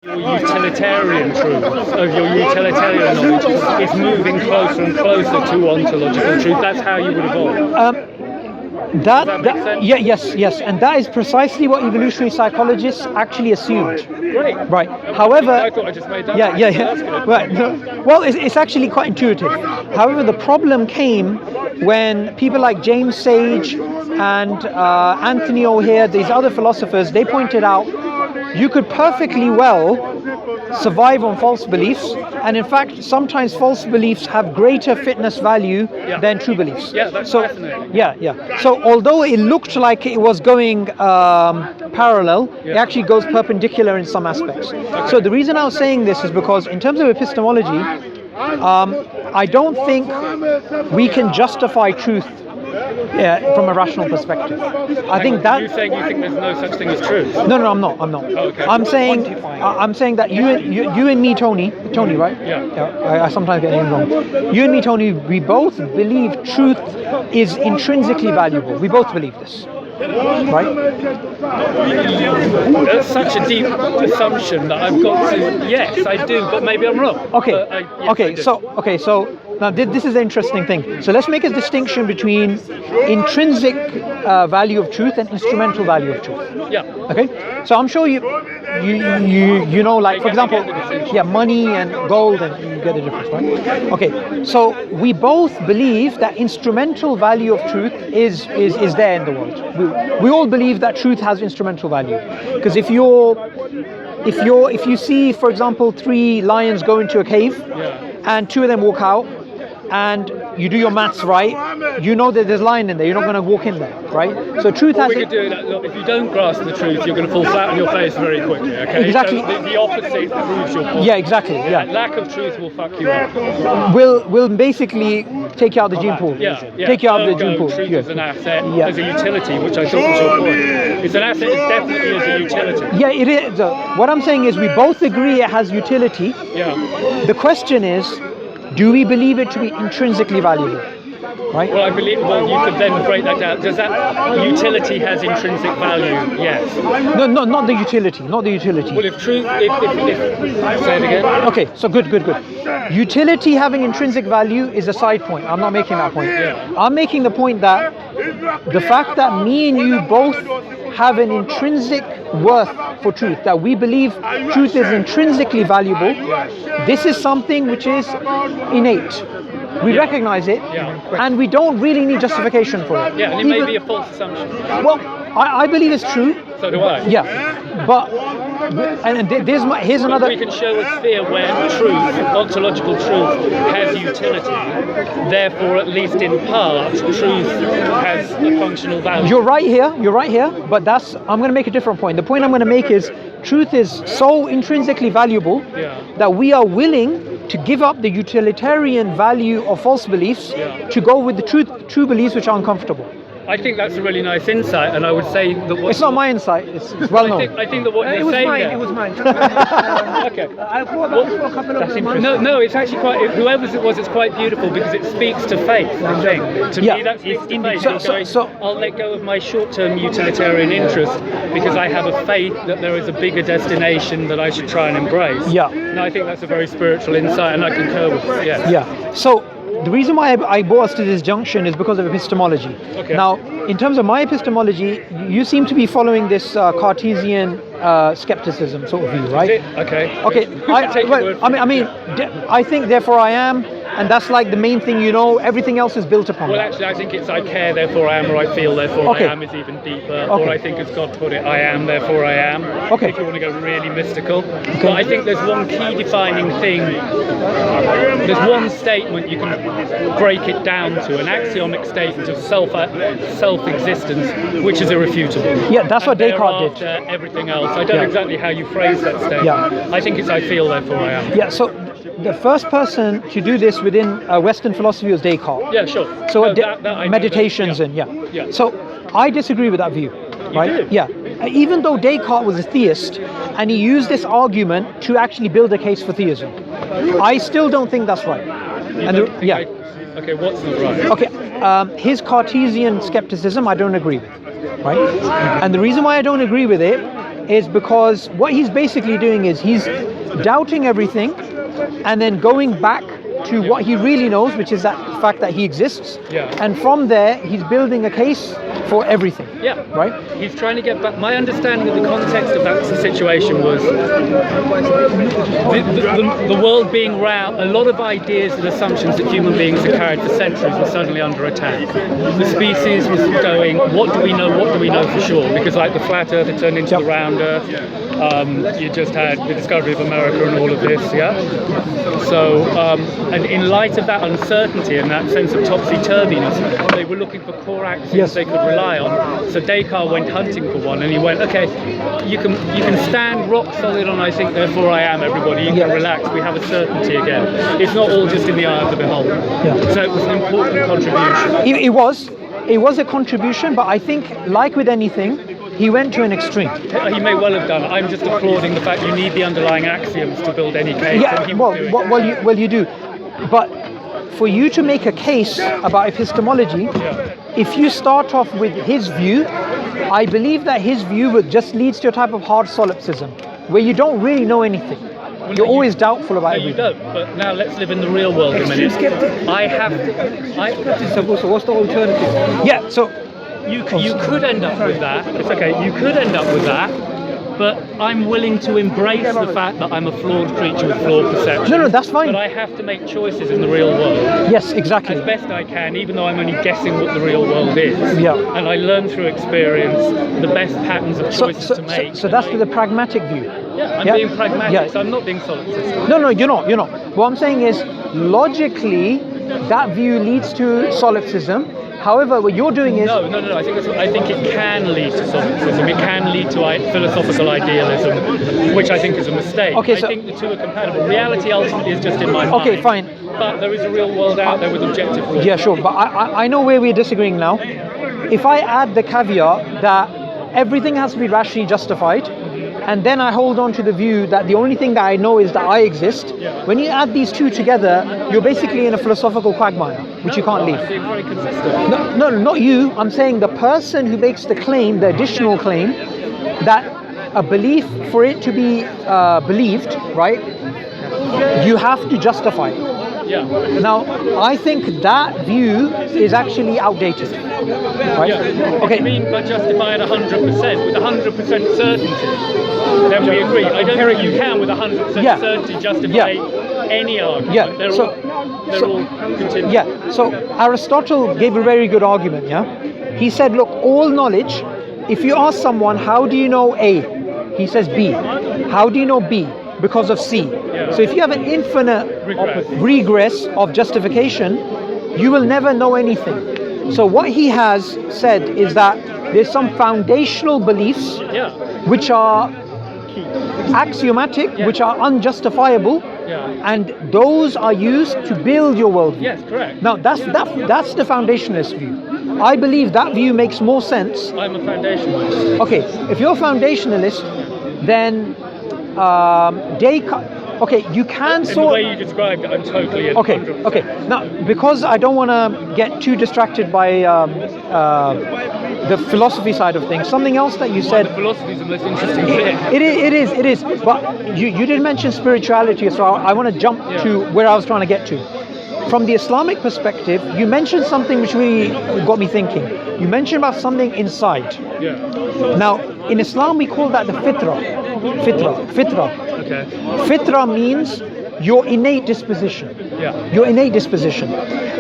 Your utilitarian truth of your utilitarian knowledge is moving closer and closer to ontological truth. That's how you would evolve. Yes, and that is precisely what evolutionary psychologists actually assumed. Great. Right. However, I thought I just made that. Yeah. Right. Well, it's actually quite intuitive. However, the problem came when people like James Sage and Anthony O'Hare, these other philosophers, they pointed out you could perfectly well survive on false beliefs, and in fact, sometimes false beliefs have greater fitness value than true beliefs. Yeah, that's fascinating. Yeah. So although it looked like it was going parallel, it actually goes perpendicular in some aspects. Okay. So the reason I was saying this is because in terms of epistemology, I don't think we can justify truth from a rational perspective. I think that you're saying you think there's no such thing as truth. No, I'm not. Oh, okay. I'm saying that you and me, Tony, right? Yeah. I sometimes get names wrong. You and me, Tony, we both believe truth is intrinsically valuable. We both believe this. Right? That's such a deep assumption that I've got to. Yes, I do, but maybe I'm wrong. Okay. So now this is the interesting thing. So let's make a distinction between intrinsic value of truth and instrumental value of truth. Yeah. Okay. So I'm sure you know, like for example, money and gold, and you get the difference, right? Okay. So we both believe that instrumental value of truth is there in the world. We all believe that truth has instrumental value, because if you see, for example, 3 lions go into a cave, and 2 of them walk out, and you do your maths right, you know that there's a lion in there. You're not going to walk in there, right? So truth has. We could do that. Look, if you don't grasp the truth, you're going to fall flat on your face very quickly. Okay. Exactly. So the opposite proves your point. Yeah, exactly. Yeah. Lack of truth will fuck you up. Will basically take you out of the gene pool. Yeah. Take you out of the gene pool. Truth as an asset, as a utility, which I thought was your point. It's an asset. It's definitely as a utility. Yeah, it is. What I'm saying is we both agree it has utility. Yeah. The question is, do we believe it to be intrinsically valuable? Right? Well, I believe. Well, you could then break that down. Does that utility has intrinsic value? Yes. No, not the utility. Not the utility. Well, if truth, if say it again. Okay, so good. Utility having intrinsic value is a side point. I'm not making that point. Yeah. I'm making the point that the fact that me and you both have an intrinsic worth for truth, that we believe truth is intrinsically valuable, this is something which is innate. We recognize it, and we don't really need justification for it. Yeah, and it may be a false assumption. Well, I believe it's true. So do I. Yeah, but here's another. We can show a sphere where truth, ontological truth, has utility. Therefore, at least in part, truth has a functional value. You're right here. But I'm going to make a different point. The point I'm going to make is truth is so intrinsically valuable that we are willing to give up the utilitarian value of false beliefs to go with the true beliefs which are uncomfortable. I think that's a really nice insight, and I would say that it's not my insight. It's well known. I think that what you're saying It was mine. Okay. I thought that for a couple of months. No, it's actually quite. Whoever's it was, it's quite beautiful because it speaks to faith. I think to me that speaks to faith. So I'll let go of my short-term utilitarian interest because I have a faith that there is a bigger destination that I should try and embrace. Yeah. No, I think that's a very spiritual insight, and I concur with it. Yes. Yeah. So the reason why I brought us to this junction is because of epistemology. Okay. Now, in terms of my epistemology, you seem to be following this Cartesian skepticism sort of view, right? Is it? Okay. I think therefore I am, and that's like the main thing, everything else is built upon. Well, actually, I think it's I care, therefore I am, or I feel, therefore I am is even deeper. Or I think, as God put it, I am, therefore I am. Okay. If you want to go really mystical. Okay. But I think there's one key defining thing. There's one statement you can break it down to, an axiomic statement of self-existence, which is irrefutable. Yeah, that's what Descartes did. Everything else. I don't know exactly how you phrase that statement. Yeah. I think it's I feel, therefore I am. Yeah, so the first person to do this within Western philosophy was Descartes. Yeah, sure. So meditations So I disagree with that view. Right? You do? Yeah. Even though Descartes was a theist and he used this argument to actually build a case for theism, I still don't think that's right. Okay, what's not right? Okay, his Cartesian skepticism I don't agree with. Right? And the reason why I don't agree with it is because what he's basically doing is he's doubting everything and then going back to what he really knows, which is that fact that he exists. And from there, he's building a case for everything. Right? He's trying to get back. My understanding of the context of that situation was the world being round. A lot of ideas and assumptions that human beings have carried for centuries were suddenly under attack. The species was going, what do we know? What do we know for sure? Because like the flat Earth, it turned into the round Earth. You just had the discovery of America and all of this. So, and in light of that uncertainty and that sense of topsy-turviness, they were looking for core axioms they could rely on. So Descartes went hunting for one, and he went, okay, you can stand rock solid on I think, therefore I am, everybody. You can relax. We have a certainty again. It's not all just in the eye of the beholder. So it was an important contribution. It was a contribution, but I think, like with anything, he went to an extreme. He may well have done. I'm just applauding the fact you need the underlying axioms to build any case. Well, you do. But for you to make a case about epistemology, if you start off with his view, I believe that his view just leads to a type of hard solipsism, where you don't really know anything. You're always doubtful about everything. You don't. But now let's live in the real world a minute. I have to. So what's the alternative? So you could end up with that. It's okay. You could end up with that. But I'm willing to embrace the fact that I'm a flawed creature with flawed perception. No, that's fine. But I have to make choices in the real world. Yes, exactly. As best I can, even though I'm only guessing what the real world is. And I learn through experience the best patterns of choices to make. So that's the pragmatic view. I'm being pragmatic, so I'm not being solipsistic. No, you're not. What I'm saying is, logically, that view leads to solipsism. However, what you're doing is... No. I think it can lead to solipsism. It can lead to philosophical idealism, which I think is a mistake. I think the two are compatible. Reality ultimately is just in my mind. Okay, fine. But there is a real world out there with objective rules. Yeah, sure. But I know where we're disagreeing now. If I add the caveat that everything has to be rationally justified, and then I hold on to the view that the only thing that I know is that I exist. When you add these two together, you're basically in a philosophical quagmire, which you can't leave. I'm being very consistent. No, not you. I'm saying the person who makes the claim, the additional claim, that a belief, for it to be believed, right, you have to justify it. Now, I think that view is actually outdated. Right? Okay. You mean by justify it 100%, with 100% certainty? Then we agree. I don't think you can, with 100% certainty, justify any argument. They're all contingent. So Aristotle gave a very good argument. He said, look, all knowledge. If you ask someone, how do you know A? He says B. How do you know B? Because of C. So if you have an infinite regress of justification, you will never know anything. So what he has said is that there's some foundational beliefs which are axiomatic, which are unjustifiable, and those are used to build your worldview. Yes, correct. Now that's the foundationalist view. I believe that view makes more sense. I'm a foundationalist. Okay, if you're a foundationalist, then Descartes. Okay, you can sort. In the way you described it, I'm totally. Okay. Now, because I don't want to get too distracted by the philosophy side of things, something else that you said. The philosophy is the most interesting thing. It is. But you did mention spirituality, so I want to jump to where I was trying to get to. From the Islamic perspective, you mentioned something which really got me thinking. You mentioned about something inside. Now, in Islam, we call that the fitrah. Okay. Fitrah means your innate disposition. Your innate disposition.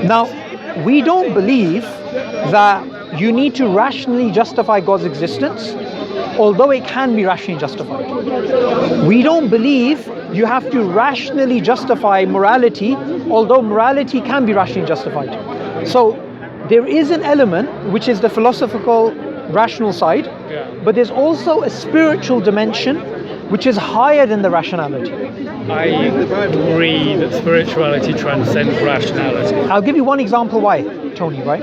Now, we don't believe that you need to rationally justify God's existence, although it can be rationally justified. We don't believe you have to rationally justify morality, although morality can be rationally justified. So there is an element which is the philosophical rational side, but there's also a spiritual dimension which is higher than the rationality. I agree that spirituality transcends rationality. I'll give you one example why, Tony, right?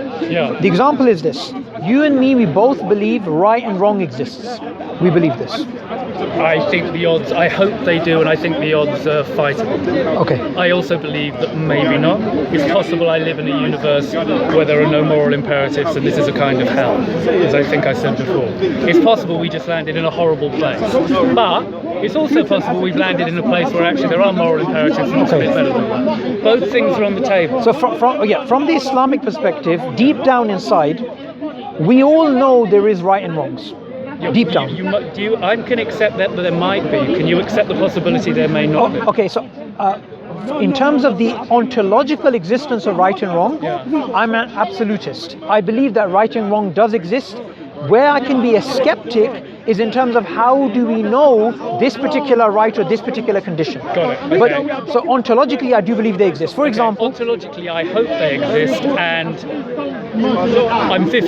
The example is this. You and me, we both believe right and wrong exists. We believe this. I think the odds, I hope they do, and I think the odds are fightable. Okay. I also believe that maybe not. It's possible I live in a universe where there are no moral imperatives and this is a kind of hell, as I think I said before. It's possible we just landed in a horrible place. But it's also possible we've landed in a place where actually there are moral imperatives and it's a bit better than that. Both things are on the table. So from the Islamic perspective, deep down inside, we all know there is right and wrongs. Deep down. I can accept that there might be. Can you accept the possibility there may not be? Okay, so in terms of the ontological existence of right and wrong, I'm an absolutist. I believe that right and wrong does exist. Where I can be a skeptic is in terms of how do we know this particular right or this particular condition. Got it. Okay. But so ontologically, I do believe they exist. For example, ontologically, I hope they exist, and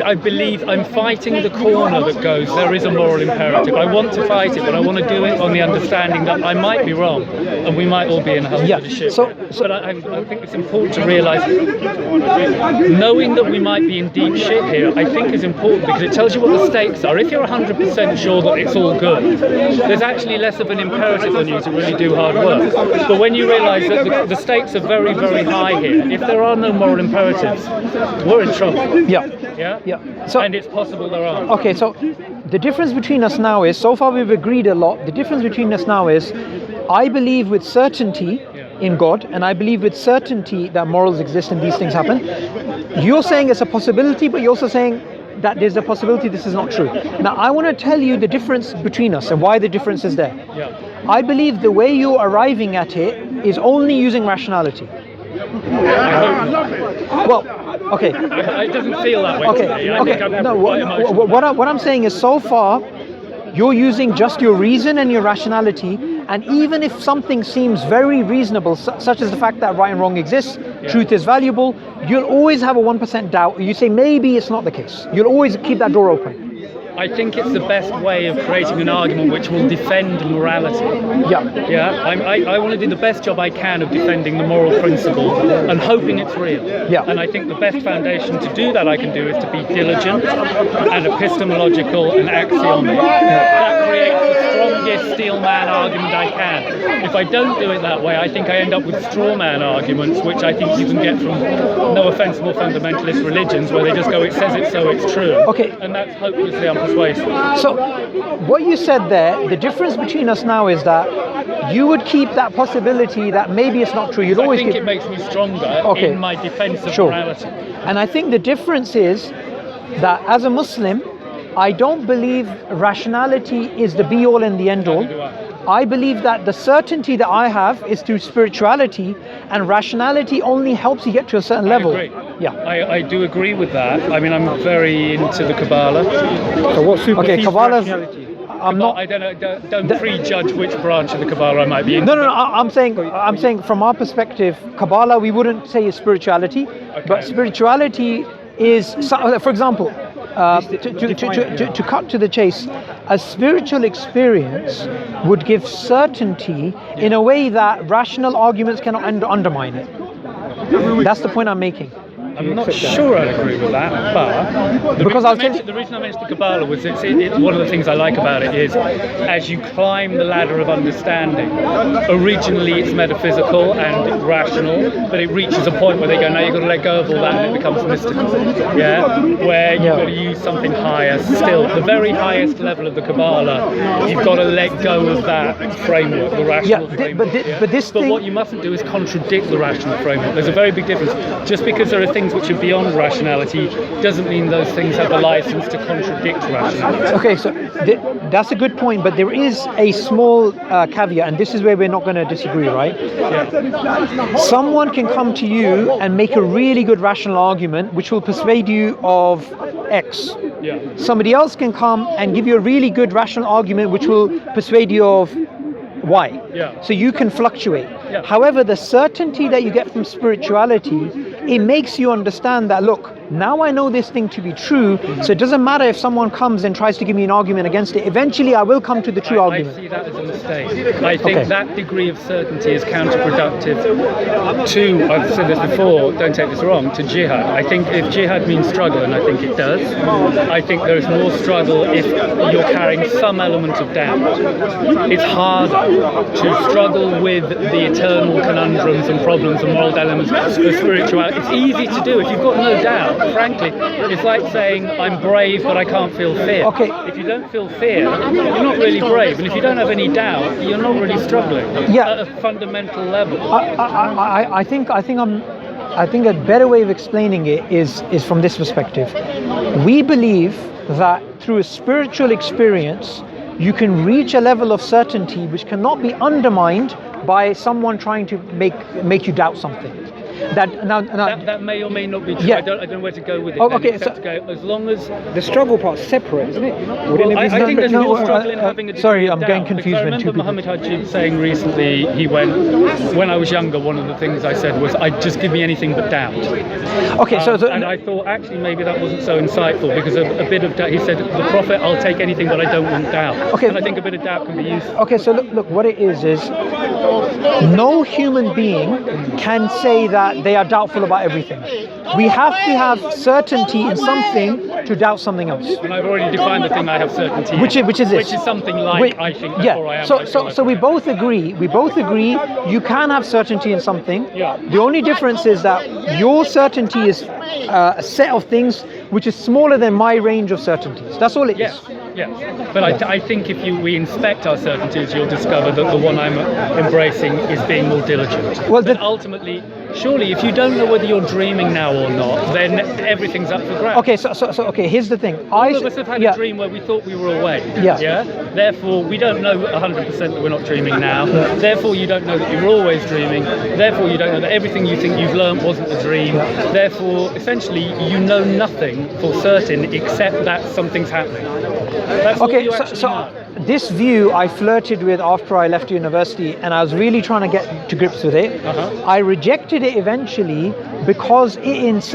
I believe I'm fighting the corner that goes, there is a moral imperative. I want to fight it, but I want to do it on the understanding that I might be wrong, and we might all be in a hell of a shit. But I think it's important to realise, knowing that we might be in deep shit here, I think is important because it tells you what the stakes are. If you're 100% sure that it's all good, there's actually less of an imperative on you to really do hard work. But when you realise that the stakes are very, very high here, if there are no moral imperatives, we're in trouble. Yeah. So, and it's possible there are. Okay, so the difference between us now is, so far we've agreed a lot, the difference between us now is, I believe with certainty in God, and I believe with certainty that morals exist and these things happen. You're saying it's a possibility, but you're also saying that there's a possibility this is not true. Now, I want to tell you the difference between us and why the difference is there. I believe the way you're arriving at it is only using rationality. Well, okay. It doesn't feel that way. Okay. No. What I'm saying is, so far, you're using just your reason and your rationality, and even if something seems very reasonable, such as the fact that right and wrong exists, truth is valuable, you'll always have a 1% doubt. You say maybe it's not the case. You'll always keep that door open. I think it's the best way of creating an argument which will defend morality. I want to do the best job I can of defending the moral principle and hoping it's real. And I think the best foundation to do that I can do is to be diligent and epistemological and axiomic. That creates the strongest steel man argument I can. If I don't do it that way, I think I end up with straw man arguments, which I think you can get from, no offence, more fundamentalist religions, where they just go, it says it, so it's true. Okay. And that's hopelessly unpersuasive. So, what you said there, the difference between us now is that you would keep that possibility that maybe it's not true. You'd always think it makes me stronger in my defense of morality. And I think the difference is that as a Muslim, I don't believe rationality is the be-all and the end-all. I believe that the certainty that I have is through spirituality, and rationality only helps you get to a certain level. I agree. I do agree with that. I mean, I'm very into the Kabbalah. So what supersedes rationality? I don't prejudge which branch of the Kabbalah I might be into. No. I'm saying from our perspective, Kabbalah we wouldn't say is spirituality, but spirituality is, for example, to cut to the chase, a spiritual experience would give certainty in a way that rational arguments cannot undermine it. That's the point I'm making. I'm not sure I agree with that, but the reason I mentioned the Kabbalah was it's one of the things I like about it is as you climb the ladder of understanding, originally it's metaphysical and rational, but it reaches a point where they go, now you've got to let go of all that and it becomes mystical. Where you've got to use something higher still. The very highest level of the Kabbalah, you've got to let go of that framework, the rational framework. But what you mustn't do is contradict the rational framework. There's a very big difference. Just because there are things which are beyond rationality doesn't mean those things have the license to contradict rationality. Okay, so that's a good point, but there is a small caveat, and this is where we're not going to disagree, right? Someone can come to you and make a really good rational argument which will persuade you of X. Somebody else can come and give you a really good rational argument which will persuade you of Y. So you can fluctuate. However, the certainty that you get from spirituality, it makes you understand that, look, now I know this thing to be true, so it doesn't matter if someone comes and tries to give me an argument against it. Eventually I will come to the true argument. I see that as a mistake. I think that degree of certainty is counterproductive to, I've said this before, don't take this wrong, to jihad. I think if jihad means struggle, and I think it does, I think there is more struggle if you're carrying some element of doubt. It's harder to struggle with the eternal conundrums and problems and moral dilemmas of spirituality. It's easy to do if you've got no doubt. Frankly, it's like saying I'm brave but I can't feel fear. Okay. If you don't feel fear, you're not really brave, and if you don't have any doubt, you're not really struggling at a fundamental level. I think a better way of explaining it is from this perspective. We believe that through a spiritual experience, you can reach a level of certainty which cannot be undermined by someone trying to make you doubt something. That may or may not be true. Yeah. I don't know where to go with it. Okay, as long as the struggle part's separate, isn't it? Well, I think there's more struggle in having a sorry, I'm doubt, getting confused. I remember Muhammad Hajib saying recently, when I was younger, one of the things I said was, "I'd just give me anything but doubt." Okay, and I thought actually maybe that wasn't so insightful, because a bit of doubt. He said, "The Prophet, I'll take anything, but I don't want doubt." Okay, and I think a bit of doubt can be useful. Okay, so look, what it is no human being can say that they are doubtful about everything. We have to have certainty in something to doubt something else. And I've already defined the thing I have certainty in. Which is this. Which is something like, I think, therefore I am. So we both agree. You can have certainty in something. Yeah. The only difference is that your certainty is a set of things which is smaller than my range of certainties. That's all it is. Yes. But I think if we inspect our certainties, you'll discover that the one I'm embracing is being more diligent. Well, but ultimately, surely, if you don't know whether you're dreaming now or not, then everything's up for grabs. Okay, so here's the thing. All of us have had a dream where we thought we were awake. Yeah. Therefore, we don't know 100% that we're not dreaming now. Yeah. Therefore, you don't know that you're always dreaming. Therefore, you don't know that everything you think you've learned wasn't a dream. Yeah. Therefore, essentially, you know nothing for certain except that something's happening. That's all you actually know. This view I flirted with after I left university, and I was really trying to get to grips with it. I rejected it eventually because it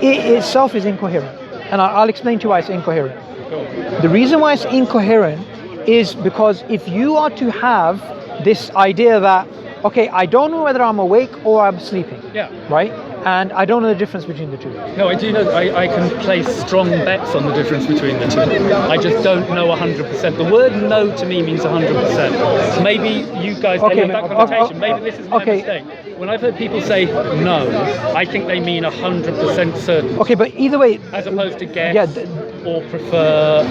itself is incoherent, and I'll explain to you why it's incoherent. Cool. The reason why it's incoherent is because if you are to have this idea that, okay, I don't know whether I'm awake or I'm sleeping, right? And I don't know the difference between the two. No, I do know. I can place strong bets on the difference between the two. I just don't know 100%. The word "no" to me means 100%. Maybe you guys have that connotation. Maybe this is my mistake. When I've heard people say "no," I think they mean 100% certain. Okay, but either way, as opposed to guess or prefer.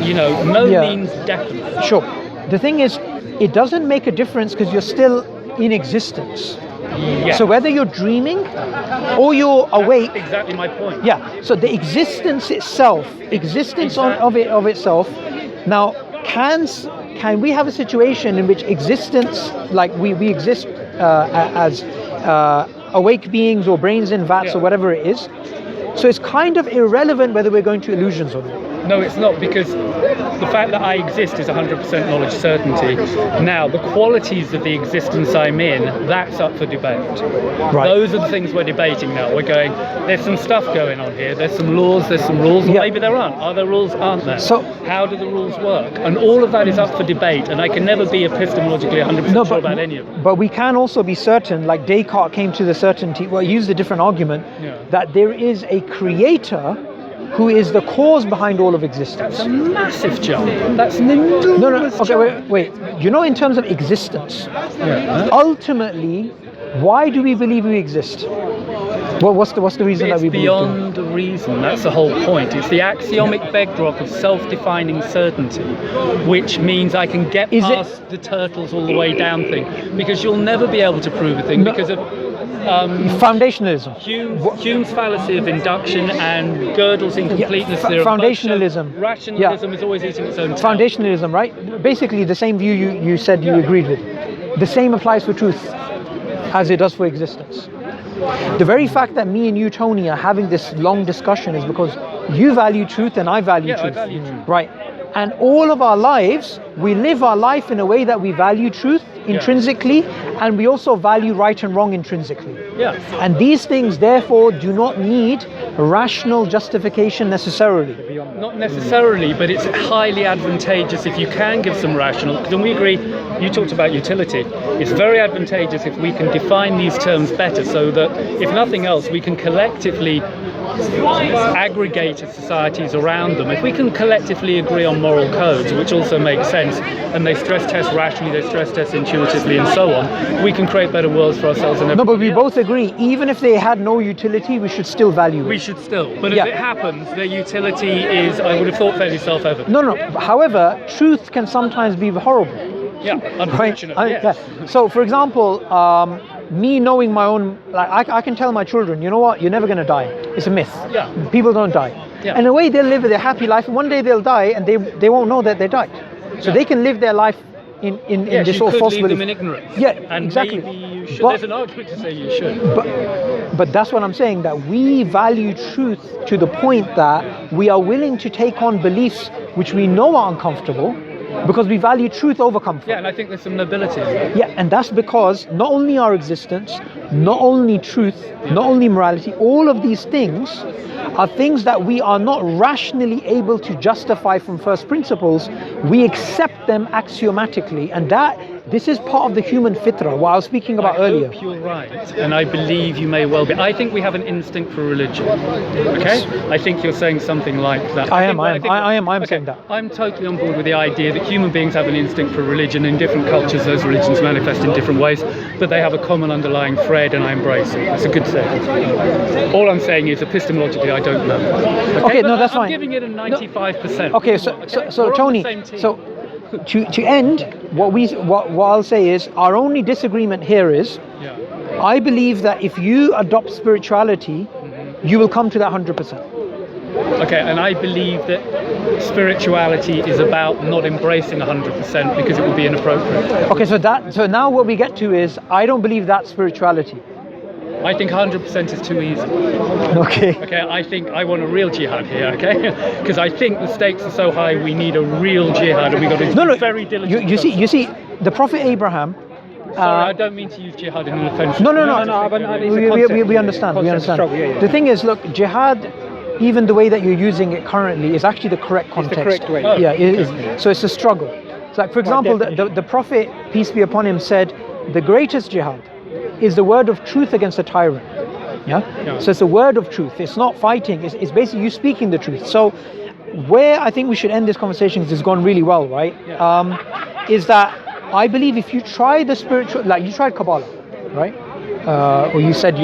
No means definite. Sure. The thing is, it doesn't make a difference because you're still in existence. Yeah. So whether you're dreaming or you're awake, that's exactly my point. Yeah. So the existence itself, of itself. Now, can we have a situation in which existence, like we exist as awake beings or brains in vats or whatever it is? So it's kind of irrelevant whether we're going to illusions or not. No, it's not, because the fact that I exist is 100% knowledge certainty. Now, the qualities of the existence I'm in, that's up for debate. Right. Those are the things we're debating now. We're going, there's some stuff going on here. There's some laws, there's some rules, or maybe there aren't. Are there rules? Aren't there? So, how do the rules work? And all of that is up for debate, and I can never be epistemologically 100% sure about any of it. But we can also be certain, like Descartes came to the certainty, he used a different argument, that there is a creator who is the cause behind all of existence. That's a massive jump. That's an enormous jump. Okay, wait. In terms of existence, ultimately, why do we believe we exist? What's the reason that we believe? It's beyond the reason. That's the whole point. It's the axiomic bedrock of self-defining certainty, which means I can get past the turtles all the way down thing, because you'll never be able to prove a thing because of foundationalism. Hume's fallacy of induction and Gödel's incompleteness theorem. Foundationalism. Rationalism is always eating its own tail. Foundationalism, right? Basically the same view you said you agreed with. The same applies for truth as it does for existence. The very fact that me and you, Tony, are having this long discussion is because you value truth and I value truth. I value truth. Right. And all of our lives, we live our life in a way that we value truth intrinsically, and we also value right and wrong intrinsically. Yeah. And these things, therefore, do not need rational justification necessarily. Not necessarily, but it's highly advantageous if you can give some rational. Because we agree, you talked about utility. It's very advantageous if we can define these terms better, so that, if nothing else, we can collectively aggregate societies around them. If we can collectively agree on moral codes, which also makes sense, and they stress test rationally, they stress test intuitively, and so on, we can create better worlds for ourselves. And no, but we both agree, even if they had no utility, we should still value it. We should still. But if it happens, their utility is, I would have thought, fairly self-evident. No. However, truth can sometimes be horrible. Yeah, unfortunately. Right? Yes. Yeah. So, for example, me knowing my own, like I can tell my children, you know what, you're never going to die. It's a myth. Yeah. People don't die. Yeah. In a way, they'll live their happy life. One day they'll die, and they won't know that they died. So they can live their life in this sort of false belief. Leave them in ignorance. Yeah, and exactly. Maybe you should. But, there's an argument to say you should. But that's what I'm saying, that we value truth to the point that we are willing to take on beliefs which we know are uncomfortable, because we value truth over comfort. Yeah, and I think there's some nobility in that. Yeah, and that's because not only our existence, not only truth, not only morality, all of these things are things that we are not rationally able to justify from first principles. We accept them axiomatically, and this is part of the human fitra, what I was speaking about earlier. I hope you're right, and I believe you may well be. I think we have an instinct for religion. Okay? I think you're saying something like that. I am saying that. I'm totally on board with the idea that human beings have an instinct for religion. In different cultures, those religions manifest in different ways, but they have a common underlying thread, and I embrace it. It's a good thing. All I'm saying is, epistemologically, I don't know. Okay, no, that's fine. I'm giving it a 95%. Okay, so Tony, so to end, what I'll say is, our only disagreement here is, I believe that if you adopt spirituality, you will come to that 100%. Okay, and I believe that spirituality is about not embracing 100% because it would be inappropriate. Okay, so now what we get to is, I don't believe that's spirituality. I think 100% is too easy. Okay. Okay, I think I want a real jihad here, okay? Because I think the stakes are so high, we need a real jihad, and we've got to be very diligent. You see, the Prophet Abraham. Sorry, I don't mean to use jihad in an offensive. No. We understand. The thing is, look, jihad, even the way that you're using it currently, is actually the correct context. It's the correct way. Yeah, it is. So it's a struggle. So, like, for example, the Prophet, peace be upon him, said, the greatest jihad is the word of truth against a tyrant. Yeah? So it's a word of truth. It's not fighting. It's basically you speaking the truth. So where I think we should end this conversation, because it's gone really well, right? Is that I believe if you try the spiritual, like you tried Kabbalah, right? Or you said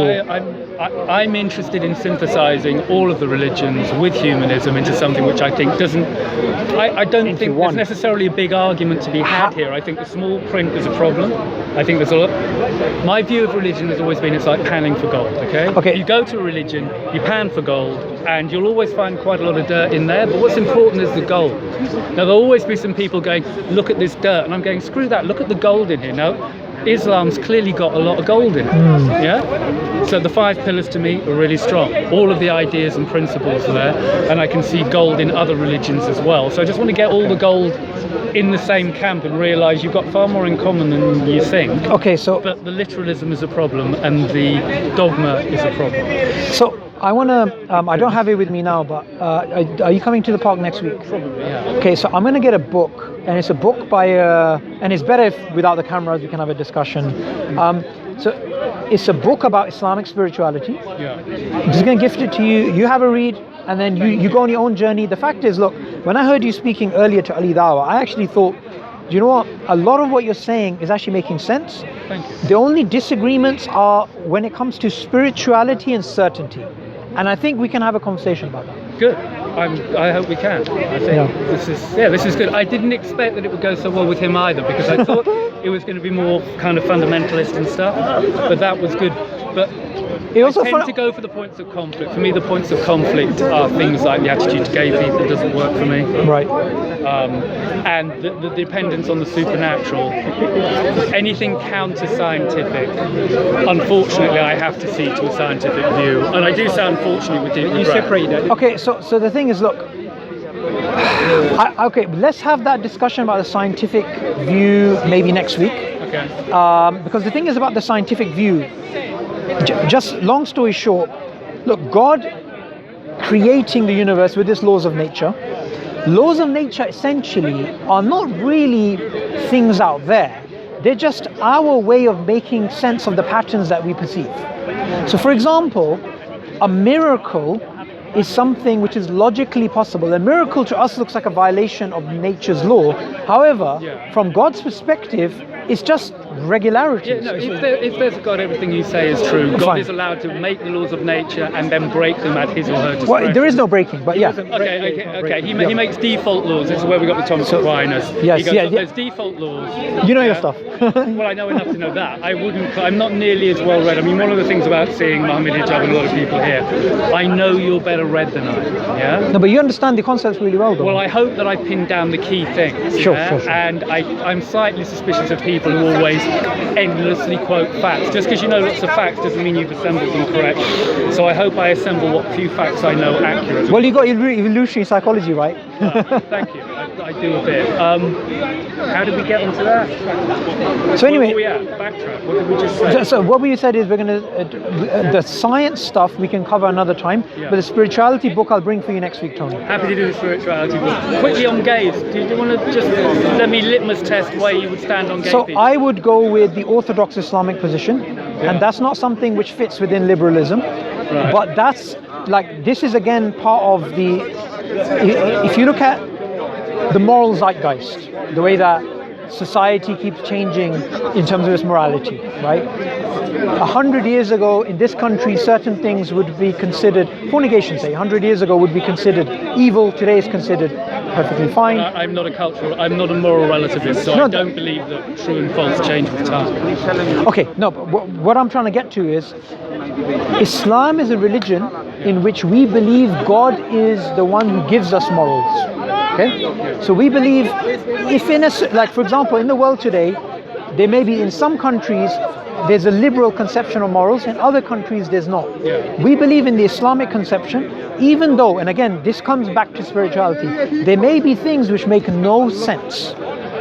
I'm interested in synthesizing all of the religions with humanism into something which I think doesn't. I don't think there's necessarily a big argument to be had here. I think the small print is a problem. I think there's a lot. My view of religion has always been it's like panning for gold. Okay. You go to a religion, you pan for gold, and you'll always find quite a lot of dirt in there. But what's important is the gold. Now there'll always be some people going, look at this dirt, and I'm going, screw that. Look at the gold in here. No. Islam's clearly got a lot of gold in it. Yeah? So the 5 pillars to me are really strong. All of the ideas and principles are there, and I can see gold in other religions as well. So I just want to get all the gold in the same camp and realise you've got far more in common than you think. Okay, so... But the literalism is a problem, and the dogma is a problem. So I want to, I don't have it with me now, but are you coming to the park next week? Probably, yeah. Okay, so I'm going to get a book, and it's a book by, and it's better if without the cameras we can have a discussion. So it's a book about Islamic spirituality. Yeah. I'm just going to gift it to you. You have a read, and then you go on your own journey. The fact is, look, when I heard you speaking earlier to Ali Dawah, I actually thought, do you know what? A lot of what you're saying is actually making sense. Thank you. The only disagreements are when it comes to spirituality and certainty. And I think we can have a conversation about that. Good. I hope we can. I think this is good. I didn't expect that it would go so well with him either, because I thought it was going to be more kind of fundamentalist and stuff. But that was good. But I tend to go for the points of conflict. For me, the points of conflict are things like the attitude to gay people doesn't work for me. Right. And the dependence on the supernatural. Anything counter-scientific, unfortunately, I have to see to a scientific view. And I do sound fortunate with you. You separate that. Okay, so the thing is, look, okay, let's have that discussion about the scientific view maybe next week. Okay. Because the thing is about the scientific view, just long story short, look, God creating the universe with its laws of nature. Laws of nature essentially are not really things out there. They're just our way of making sense of the patterns that we perceive. So for example, a miracle is something which is logically possible. A miracle to us looks like a violation of nature's law. However, from God's perspective, it's just regularity. Yeah, no, if there's a God, everything you say is true. God is allowed to make the laws of nature and then break them at his or her discretion. Well, there is no breaking, but yeah. Okay. He makes default laws. This is where we got the Thomas Aquinas. Yes, There's default laws. You know your stuff. Well, I know enough to know that. I'm not nearly as well read. I mean, one of the things about seeing Muhammad Hijab and a lot of people here, I know you're better read than I am. Yeah. No, but you understand the concepts really well, though. Well, I hope that I pinned down the key things. Sure. And I'm slightly suspicious of people who always endlessly quote facts. Just because you know lots of facts doesn't mean you've assembled them correctly. So I hope I assemble what few facts I know accurately. Well, you got evolutionary psychology, right? Thank you. I do a bit. How did we get onto that? So anyway, backtrack. What did we just say? So what we said is we're going to the science stuff we can cover another time, but the spirituality book I'll bring for you next week, Tony. Happy to do the spirituality book. Quickly on gays. Do you want to just let me litmus test where you would stand on gay people? So I would go with the Orthodox Islamic position, and that's not something which fits within liberalism, but that's like, this is again part of the, if you look at the moral zeitgeist, the way that society keeps changing in terms of its morality, right? 100 years ago in this country, certain things would be considered, fornication say, 100 years ago would be considered evil, today is considered perfectly fine. I'm not a moral relativist, so I don't believe that true and false change with time. Okay, no, but what I'm trying to get to is, Islam is a religion in which we believe God is the one who gives us morals. Okay? So we believe, if in a, like for example, in the world today, there may be in some countries there's a liberal conception of morals, in other countries there's not. We believe in the Islamic conception, even though, and again, this comes back to spirituality, there may be things which make no sense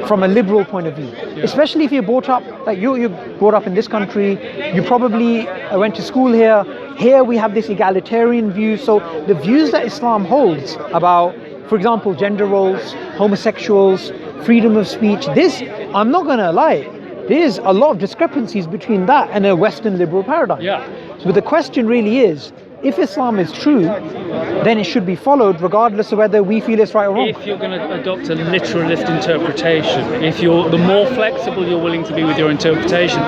from a liberal point of view, especially if you're brought up, like you're brought up in this country, you probably went to school here. Here we have this egalitarian view, so the views that Islam holds about, for example, gender roles, homosexuals, freedom of speech, this, I'm not going to lie, there's a lot of discrepancies between that and a Western liberal paradigm. So the question really is, if Islam is true, then it should be followed regardless of whether we feel it's right or wrong. If you're going to adopt a literalist interpretation, the more flexible you're willing to be with your interpretation,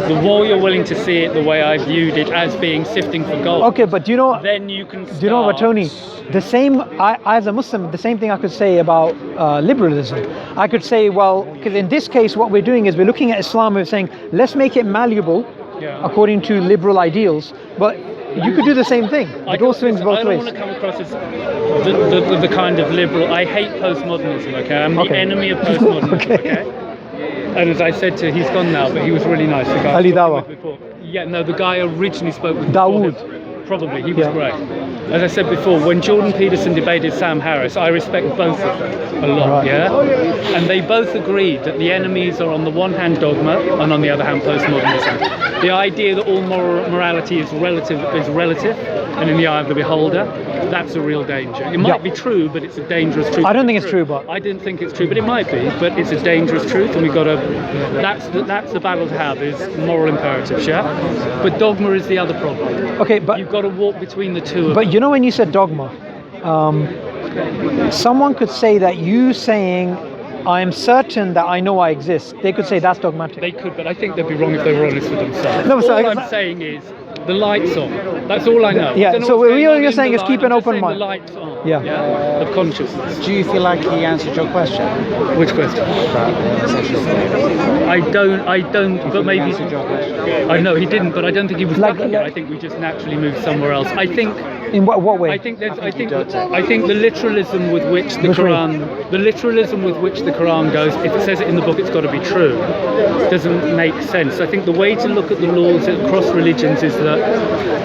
the more you're willing to see it the way I viewed it, as being sifting for gold. Okay, but do you know? Then you can start. Do you know what, Tony? The same, I as a Muslim, the same thing I could say about liberalism. I could say, well, because in this case, what we're doing is we're looking at Islam and we're saying, let's make it malleable according to liberal ideals, but you could do the same thing. The door swings both ways. I don't want to come across as the kind of liberal. I hate postmodernism, okay? I'm the enemy of postmodernism, okay? And as I said to, he's gone now, but he was really nice. The guy Ali Dawa. Yeah, no, the guy originally spoke with Dawood. Probably, he was great. As I said before, when Jordan Peterson debated Sam Harris, I respect both of them a lot, and they both agreed that the enemies are on the one hand dogma and on the other hand postmodernism. The idea that all morality is relative and in the eye of the beholder, that's a real danger. It might be true, but it's a dangerous truth. I don't think it's true, but I didn't think it's true, but it might be. But it's a dangerous truth, and we've got to. That's the battle to have, is moral imperatives, But dogma is the other problem. Okay, but you've got to walk between the two. But you know, when you said dogma, someone could say that you saying, I'm certain that I know I exist, they could say that's dogmatic. They could, but I think they'd be wrong if they were honest with themselves. No, so all I'm saying is, the light's on. That's all I know. Yeah, so what you're saying is keep an open mind. The light's on. Of consciousness. Do you feel like he answered your question? Which question? I don't, but maybe. I know he didn't, but I don't think he was lacking it. I think we just naturally moved somewhere else. I think. In what way? I think the literalism with which the Quran goes, if it says it in the book, it's got to be true, doesn't make sense. I think the way to look at the laws across religions is that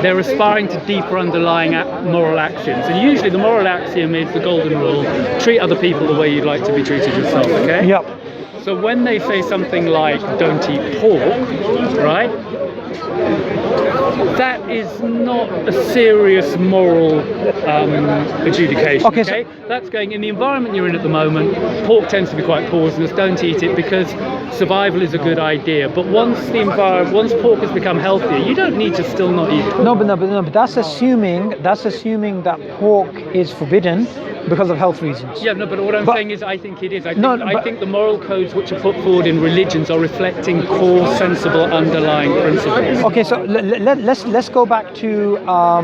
they're aspiring to deeper underlying moral axioms, and usually the moral axiom is the golden rule: treat other people the way you'd like to be treated yourself. Okay. Yep. So when they say something like "don't eat pork," right? That is not a serious moral adjudication. Okay, that's going in the environment you're in at the moment. Pork tends to be quite poisonous. Don't eat it because survival is a good idea. But once pork has become healthier, you don't need to still not eat pork. But that's assuming that pork is forbidden because of health reasons. Yeah, no, but what I'm saying is I think it is. I think the moral codes which are put forward in religions are reflecting core, sensible, underlying principles. Okay, so let's go back to...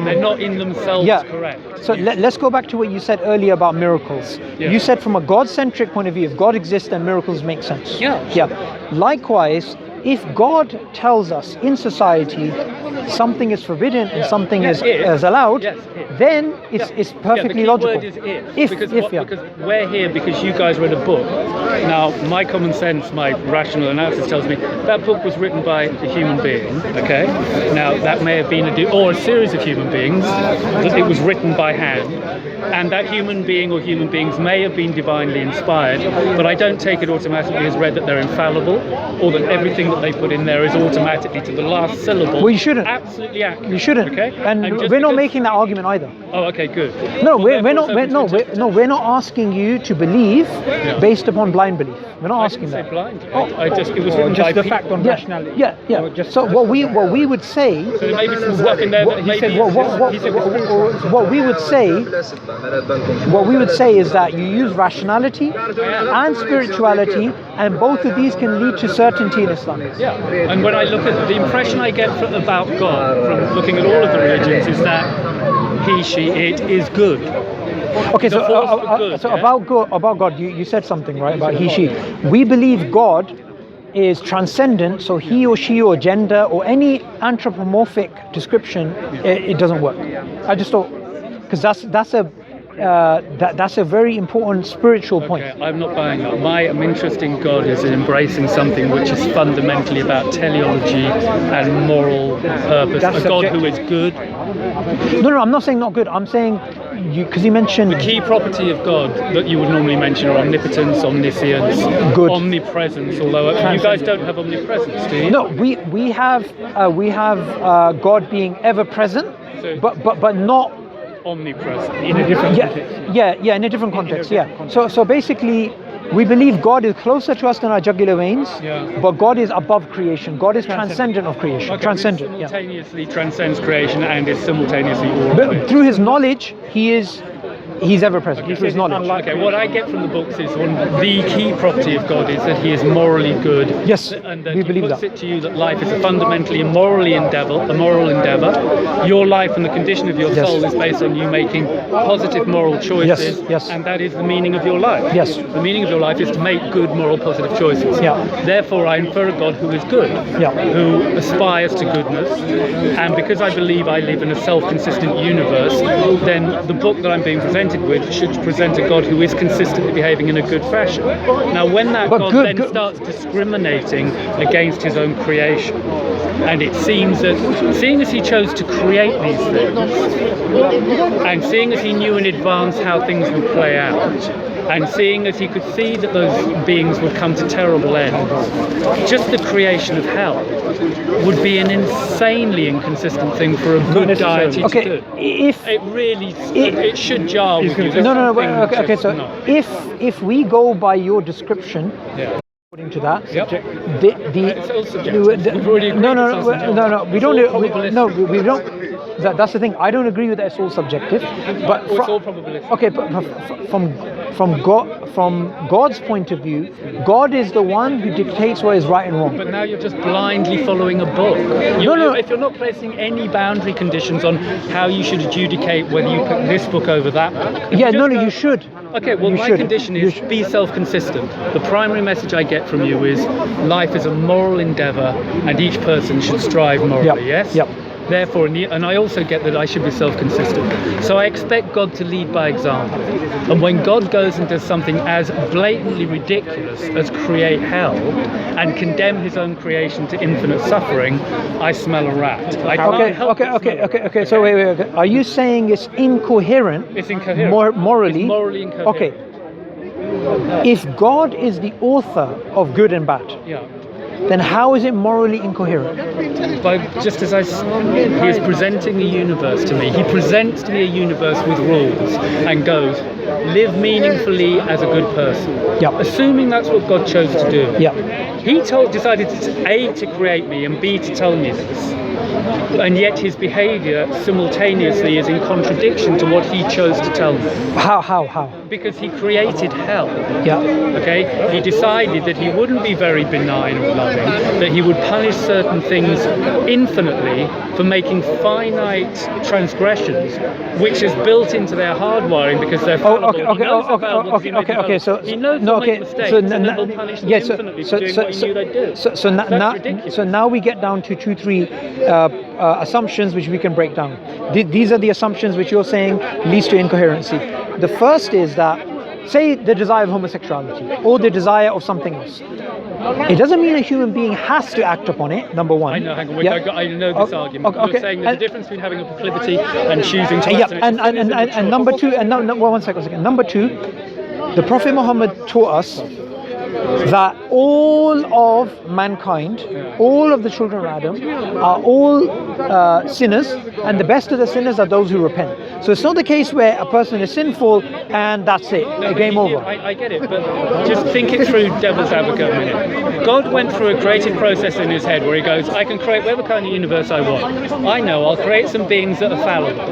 they're not in themselves correct. So let's go back to what you said earlier about miracles. Yeah. You said from a God-centric point of view, if God exists, then miracles make sense. Yeah. Likewise, if God tells us in society something is forbidden and something is allowed, then it's perfectly logical. The key word is because we're here because you guys read a book. Now, my common sense, my rational analysis tells me that book was written by a human being. Okay. Now, that may have been a series of human beings. That it was written by hand, and that human being or human beings may have been divinely inspired. But I don't take it automatically as read that they're infallible, or that everything that they put in there is automatically to the last syllable. Well, you shouldn't. Absolutely accurate. You shouldn't. Okay. And we're not making that argument either. Oh, okay, good. No, we're not asking you to believe based upon blind belief. We're not asking that. Blind. It was written by the fact on rationality. Yeah. So what we would say. So there may be some stuff in there that he said. What we would say is that you use rationality and spirituality, and both of these can lead to certainty in Islam. Yeah, and when I look at the impression I get about God from looking at all of the religions is that he, she, it is good. Okay, about God, you said something, right, about he, she. We believe God is transcendent, so he or she or gender or any anthropomorphic description, it doesn't work. I just thought, because that's a very important spiritual point. Okay, I'm not buying that. My interest in God is in embracing something which is fundamentally about teleology and moral purpose. A God who is good. No, I'm not saying not good. I'm saying, because you mentioned... The key property of God that you would normally mention are omnipotence, omniscience, good, omnipresence, although you guys don't have omnipresence, do you? No, we have God being ever present, but not omnipresent in a different context. Yeah, in a different context. So basically, we believe God is closer to us than our jugular veins, but God is above creation. God is transcendent of creation. Okay, transcendent. Simultaneously transcends creation and is simultaneously all. But through His knowledge, He's ever present. Through His knowledge. Okay, what I get from the books is the key property of God is that He is morally good. Yes, and that we believe He puts that. it to you that life is a fundamentally moral endeavor. Your life and the condition of your soul is based on you making positive moral choices. Yes. And that is the meaning of your life. Yes. The meaning of your life is to make good moral positive choices. Therefore, I infer a God who is good, who aspires to goodness. And because I believe I live in a self-consistent universe, then the book that I'm being presented with should present a God who is consistently behaving in a good fashion. Now, when that God starts discriminating against his own creation, and it seems that, seeing as he chose to create these things, and seeing as he knew in advance how things would play out, and seeing as he could see that those beings would come to terrible ends, just the creation of hell would be an insanely inconsistent thing for a good deity to do. It should jar with you. No. Okay. So if we go by your description, according to that, we don't. That's the thing. I don't agree with that. It's all subjective. But it's all probabilistic. Okay, but from God's point of view, God is the one who dictates what is right and wrong. But now you're just blindly following a book. If you're not placing any boundary conditions on how you should adjudicate whether you put this book over that book. You should. Okay, well, my condition is be self-consistent. The primary message I get from you is life is a moral endeavor, and each person should strive morally. Yes. Therefore, and I also get that I should be self-consistent. So I expect God to lead by example. And when God goes and does something as blatantly ridiculous as create hell and condemn his own creation to infinite suffering, I smell a rat. Okay. So wait. Are you saying it's incoherent? It's incoherent. Morally? It's morally incoherent. Okay. If God is the author of good and bad, then how is it morally incoherent? Just as he is presenting a universe to me. He presents to me a universe with rules and goes, live meaningfully as a good person. Assuming that's what God chose to do. He decided to create me and B, to tell me this. And yet his behavior simultaneously is in contradiction to what he chose to tell me. How? Because he created hell. Okay. He decided that he wouldn't be very benign or loving, that he would punish certain things infinitely for making finite transgressions, which is built into their hardwiring because they're fallible. So now we get down to 2-3 assumptions which we can break down. These are the assumptions which you're saying leads to incoherency. The first is that, say, the desire of homosexuality or the desire of something else. It doesn't mean a human being has to act upon it, number one. I know, hang on, I know this argument. You're saying there's a difference between having a proclivity and choosing to act on it. And number two, one second. Number two, the Prophet Muhammad taught us that all of mankind, all of the children of Adam are all sinners, and the best of the sinners are those who repent. So it's not the case where a person is sinful and that's it, game over. I get it, but just think it through devil's advocate a minute. God went through a creative process in his head where he goes, I can create whatever kind of universe I want. I know, I'll create some beings that are fallible.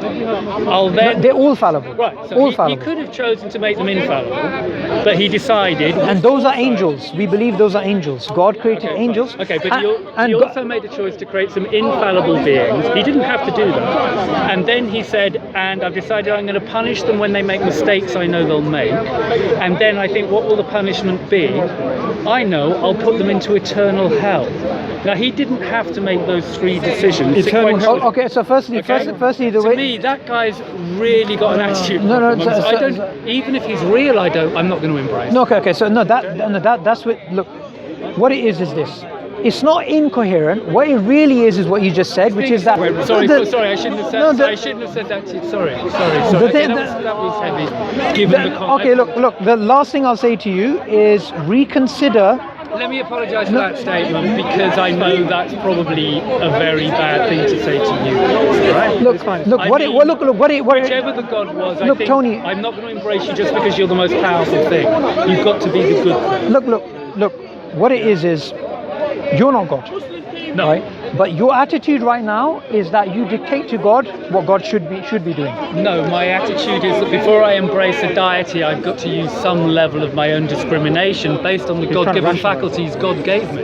They're all fallible. Right, so all he fallible. could have chosen to make them infallible, but he decided... And those are angels. We believe those are angels. God created angels. Okay, but he also made a choice to create some infallible beings. He didn't have to do that. And then he said, and I've decided I'm going to punish them when they make mistakes I know they'll make. And then I think, what will the punishment be? I know, I'll put them into eternal hell. Now, he didn't have to make those three decisions. Okay, so firstly, the way... To me, that guy's really got an attitude. Even if he's real, I'm not going to embrace. Okay. So that's what. Look, what it is this. It's not incoherent. What it really is what you just said, which is that. Sorry, I shouldn't have said. I shouldn't have said that to you. Sorry. That was heavy. Given the context. Okay, look. The last thing I'll say to you is reconsider. Let me apologise for that statement because I know that's probably a very bad thing to say to you. Right? Whichever the God was, I think Tony, I'm not going to embrace you just because you're the most powerful thing. You've got to be the good thing. Look. What it is you're not God. No. Right? But your attitude right now is that you dictate to God what God should be doing. No, my attitude is that before I embrace a deity, I've got to use some level of my own discrimination based on the God-given faculties God gave me.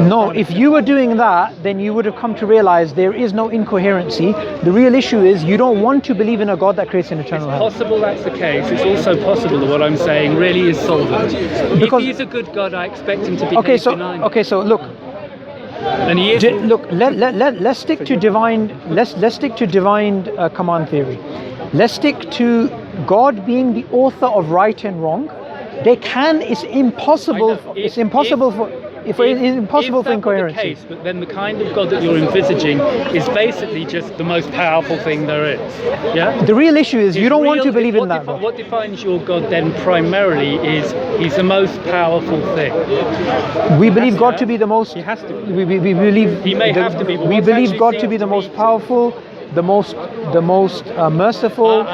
No, if you were doing that, then you would have come to realize there is no incoherency. The real issue is you don't want to believe in a God that creates an eternal hell. It's possible that's the case. It's also possible that what I'm saying really is solvent. Because if he's a good God, I expect him to be benign. Okay, so look. And he is. Look, let's stick to divine. Let's stick to divine command theory. Let's stick to God being the author of right and wrong. It's impossible for incoherency. Case, but then the kind of God that you're envisaging is basically just the most powerful thing there is. Yeah. The real issue is you don't want to believe in that. What defines your God then primarily is he's the most powerful thing. We believe God to be the most. He has to be. We believe. He may have to be. We believe God to be the most powerful. The most merciful.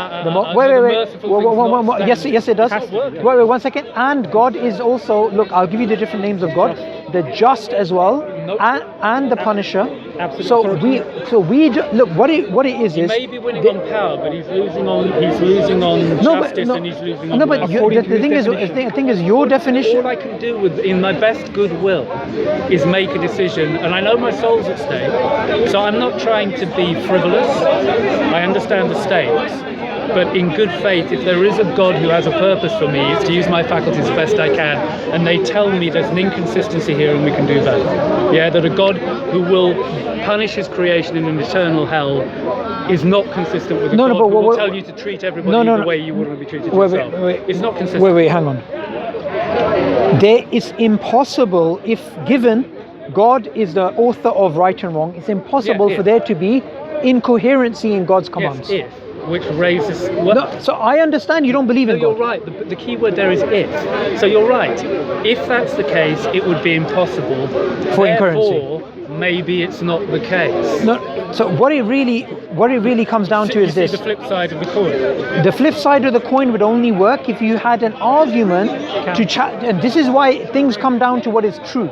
Yes, it does. Wait, 1 second. And God is also. Look, I'll give you the different names of God. The just as well, and the punisher. Absolutely. Look. What it is. He may be winning on power, but he's losing on justice, and he's losing on. No, but the thing is, your definition. All I can do in my best goodwill is make a decision, and I know my soul's at stake, so I'm not trying to be frivolous. I understand the stakes, but in good faith, if there is a God who has a purpose for me, it's to use my faculties as best I can, and they tell me there's an inconsistency here and we can do better. Yeah, that a God who will punish his creation in an eternal hell is not consistent with a God who will tell you to treat everybody the way you wouldn't be treated yourself. It's not consistent. Wait, hang on. It's impossible if given God is the author of right and wrong, it's impossible for there to be incoherency in God's commands. Yes, which raises... Well, no, so I understand you don't believe in God. You're right. The key word there is if. So you're right. If that's the case, it would be impossible. For incurrency. Therefore, maybe it's not the case. No, so what it really comes down to is this. The flip side of the coin. The flip side of the coin would only work if you had an argument to chat, and this is why things come down to what is true.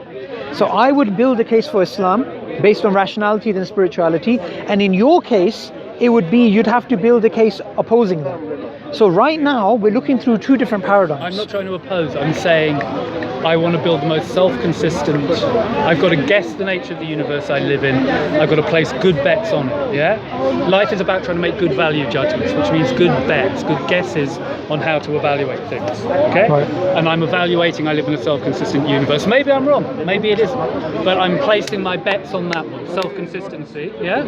So I would build a case for Islam based on rationality than spirituality, and in your case, it would be you'd have to build a case opposing them. So right now, we're looking through two different paradigms. I'm not trying to oppose. I'm saying I want to build the most self-consistent. I've got to guess the nature of the universe I live in. I've got to place good bets on it, yeah? Life is about trying to make good value judgments, which means good bets, good guesses on how to evaluate things, okay? Right. And I'm evaluating I live in a self-consistent universe. Maybe I'm wrong, maybe it isn't. But I'm placing my bets on that one, self-consistency, yeah?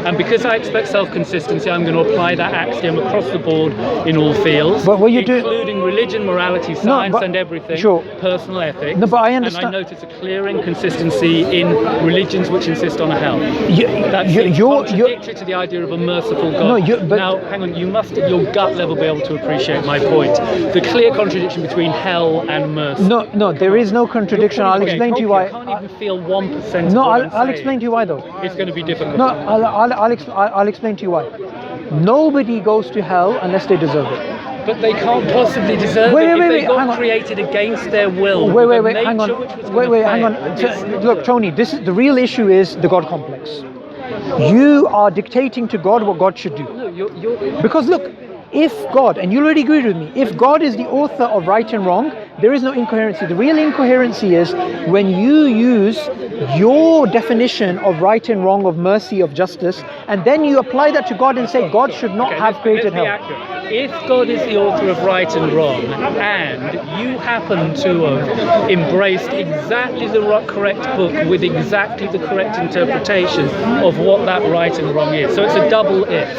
And because I expect self-consistency, I'm going to apply that axiom across the board in all fields, but what you do, including religion, morality, science, and everything, sure. Personal ethics. No, but I understand. And I notice a clear inconsistency in religions which insist on a hell. That's contradictory to the idea of a merciful God. No, but now, hang on, you must at your gut level be able to appreciate my point. The clear contradiction between hell and mercy. No, there is no contradiction. I'll explain to you why. I can't even feel 1%. No, I'll explain to you why though. It's going to be difficult. No, I'll explain to you why. Nobody goes to hell unless they deserve it. But they can't possibly deserve it if they got created against their will. Hang on. Look, Tony, this is the real issue is the God complex. You are dictating to God what God should do. No, you're... Because look, if God, and you already agreed with me, if God is the author of right and wrong, there is no incoherency. The real incoherency is when you use your definition of right and wrong, of mercy, of justice, and then you apply that to God and say God should not have created hell. If God is the author of right and wrong, and you happen to have embraced exactly the correct book with exactly the correct interpretation of what that right and wrong is, so it's a double if,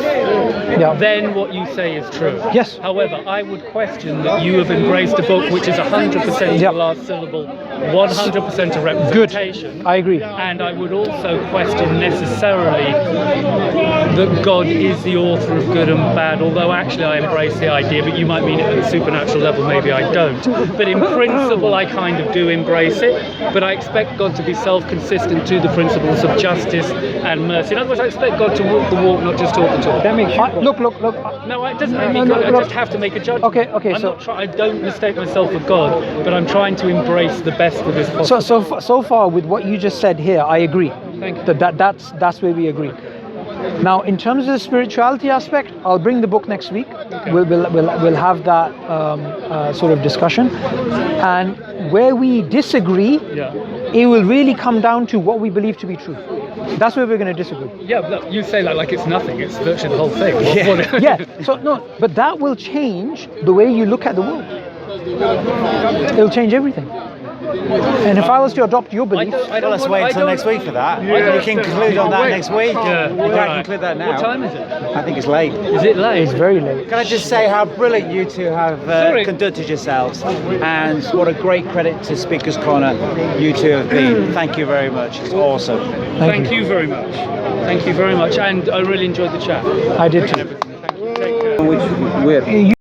then what you say is true. Yes. However, I would question that you have embraced a book which is 100% the last syllable, 100% a representation. Good. I agree. And I would also question necessarily that God is the author of good and bad, although actually I embrace the idea, but you might mean it at a supernatural level, maybe I don't. But in principle, I kind of do embrace it, but I expect God to be self-consistent to the principles of justice and mercy. In other words, I expect God to walk the walk, not just talk the talk. That makes look. No, it doesn't make me God. I just have to make a judgment. Okay. I don't mistake myself for God, but I'm trying to embrace the best of this possible. So far with what you just said here, I agree. Thank you. That's where we agree. Now, in terms of the spirituality aspect, I'll bring the book next week. Okay. We'll have that sort of discussion, and where we disagree, it will really come down to what we believe to be true. That's where we're going to disagree. Yeah, look, you say that like it's nothing. It's virtually the whole thing. Yeah. So no, but that will change the way you look at the world. It'll change everything. And if I was to adopt your belief, let's wait until next week for that. You can conclude on that next week. Yeah. You can't conclude that now. What time is it? I think it's late. Is it late? It's very late. Can I just say how brilliant you two have conducted yourselves, and what a great credit to Speaker's Corner you two have been. Thank you very much. It's awesome. Thank you very much. Thank you very much, and I really enjoyed the chat. I did too. Take care.